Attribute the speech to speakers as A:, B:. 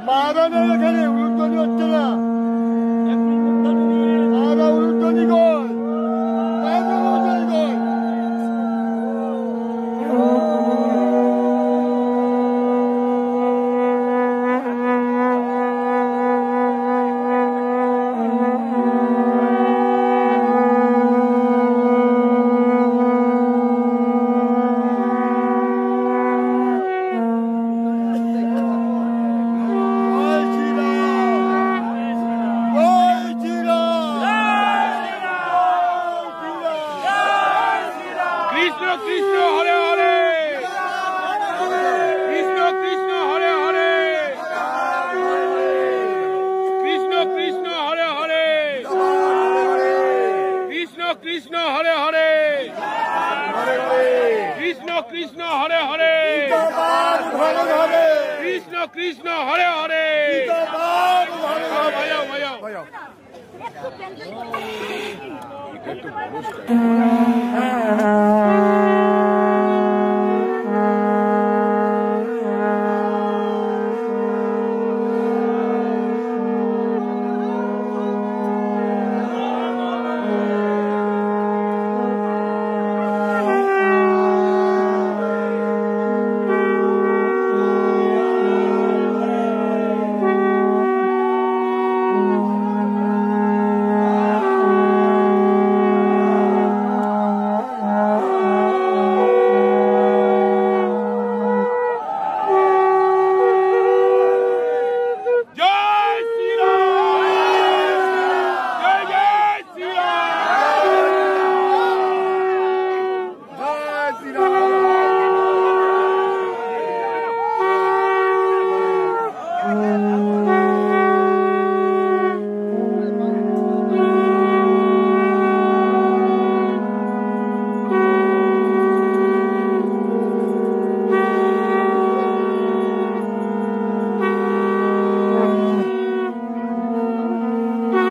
A: মারানের এখানে উলুধ্বনি হচ্ছে না। মারা উলুধ্বনি কর, উলুধ্বনি কর।
B: কৃষ্ণ কৃষ্ণ হরে হরে, কৃষ্ণ কৃষ্ণ হরে হরে, কৃষ্ণ কৃষ্ণ হরে হরে, কৃষ্ণ কৃষ্ণ হরে হরে, কৃষ্ণ কৃষ্ণ হরে হরে, কৃষ্ণ কৃষ্ণ হরে হরে।
A: ভাইয়া